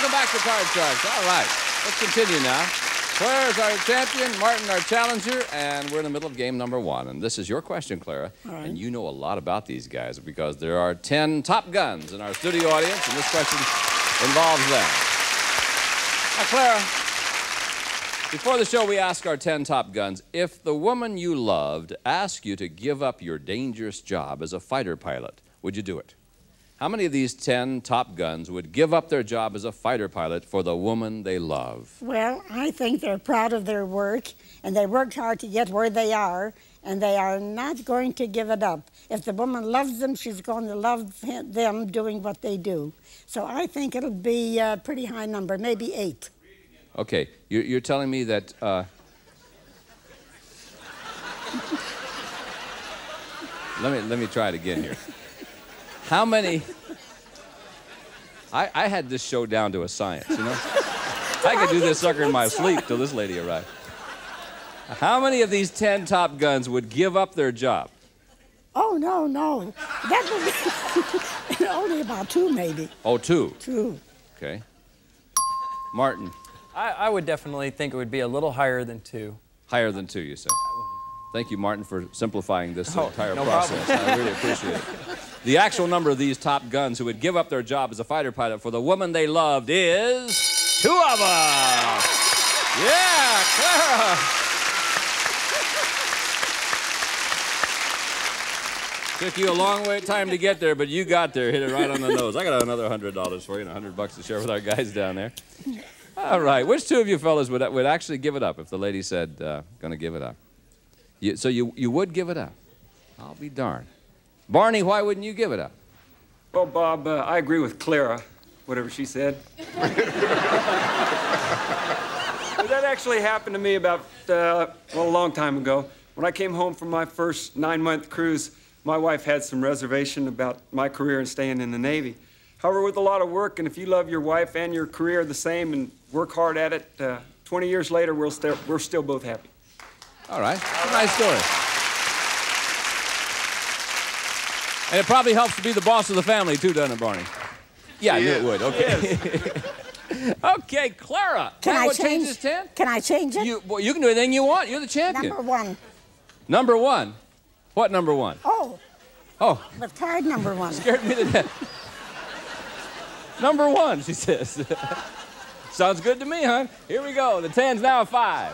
Welcome back to Card Sharks. All right, let's continue now. Claire is our champion, Martin our challenger, and we're in the middle of game number 1. And this is your question, Clara. Right. And you know a lot about these guys because there are 10 top guns in our studio audience, and this question involves them. Now, Clara, before the show, we ask our 10 top guns, if the woman you loved asked you to give up your dangerous job as a fighter pilot, would you do it? How many of these 10 top guns would give up their job as a fighter pilot for the woman they love? Well, I think they're proud of their work, and they worked hard to get where they are, and they are not going to give it up. If the woman loves them, she's going to love them doing what they do. So I think it'll be a pretty high number, maybe 8. Okay, you're telling me that... Let me try it again here. How many... I had this show down to a science, you know? I could do this sucker in my sleep till this lady arrived. How many of these 10 top guns would give up their job? Oh, no. That would be only about 2, maybe. Oh, 2? 2. Okay. Martin? I would definitely think it would be a little higher than 2. Higher than 2, you say? Thank you, Martin, for simplifying this entire no process. problem. I really appreciate it. The actual number of these top guns who would give up their job as a fighter pilot for the woman they loved is 2 of them. Yeah, Clara. Took you a long time to get there, but you got there. Hit it right on the nose. I got another $100 for you and $100 to share with our guys down there. All right, which 2 of you fellas would actually give it up if the lady said, going to give it up? So you would give it up? I'll be darned. Barney, why wouldn't you give it up? Well, Bob, I agree with Clara, whatever she said. That actually happened to me about, a long time ago. When I came home from my first 9-month cruise, my wife had some reservation about my career and staying in the Navy. However, with a lot of work, and if you love your wife and your career the same and work hard at it, 20 years later, we're still both happy. All right. That's a nice story. And it probably helps to be the boss of the family, too, doesn't it, Barney? Yeah, I knew it would. Okay. Okay, Clara. Can I change this 10? Can I change it? You can do anything you want. You're the champion. Number 1. Number 1? What number 1? Oh. Oh. But card number 1. Scared me to death. Number 1, she says. Sounds good to me, huh? Here we go. The 10's now a 5.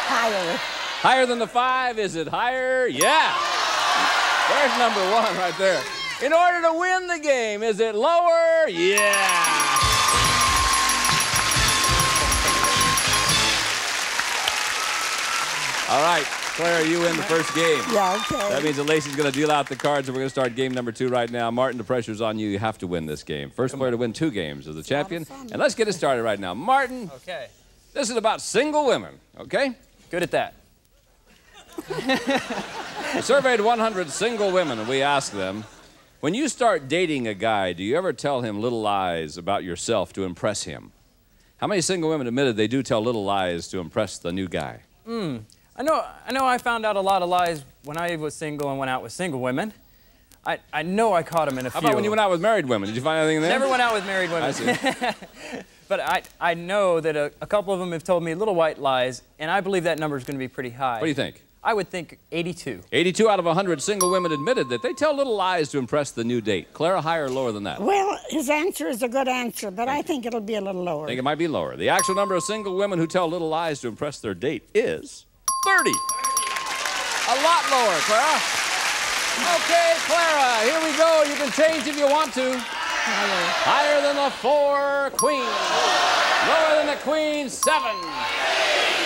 Higher. Higher than the 5? Is it higher? Yeah. There's number 1 right there. In order to win the game, is it lower? Yeah. All right, Clara, you win the first game. Yeah, okay. That means that Lacey's going to deal out the cards, and we're going to start game number 2 right now. Martin, the pressure's on you. You have to win this game. First player to win 2 games is the champion. And let's get it started right now. Martin, Okay. this is about single women, okay? Good at that. We surveyed 100 single women, and we asked them, when you start dating a guy, do you ever tell him little lies about yourself to impress him? How many single women admitted they do tell little lies to impress the new guy? I know I found out a lot of lies when I was single and went out with single women. I know I caught them in a few. How about when you went out with married women? Did you find anything there? Never went out with married women. I see. But I know that a couple of them have told me little white lies, and I believe that number is going to be pretty high. What do you think? I would think 82. 82 out of 100 single women admitted that they tell little lies to impress the new date. Clara, higher or lower than that? Well, his answer is a good answer, but I think it'll be a little lower. I think it might be lower. The actual number of single women who tell little lies to impress their date is 30. A lot lower, Clara. Okay, Clara, here we go. You can change if you want to. Higher than the 4, queen. Lower than the queen, 7.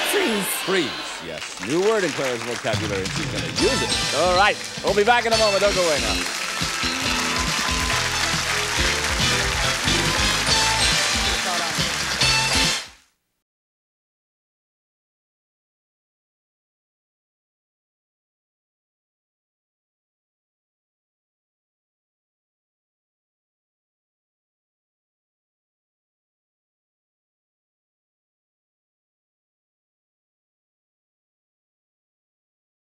Freeze. Freeze, yes. New word in Clara's vocabulary, and she's going to use it. All right, we'll be back in a moment. Don't go away now.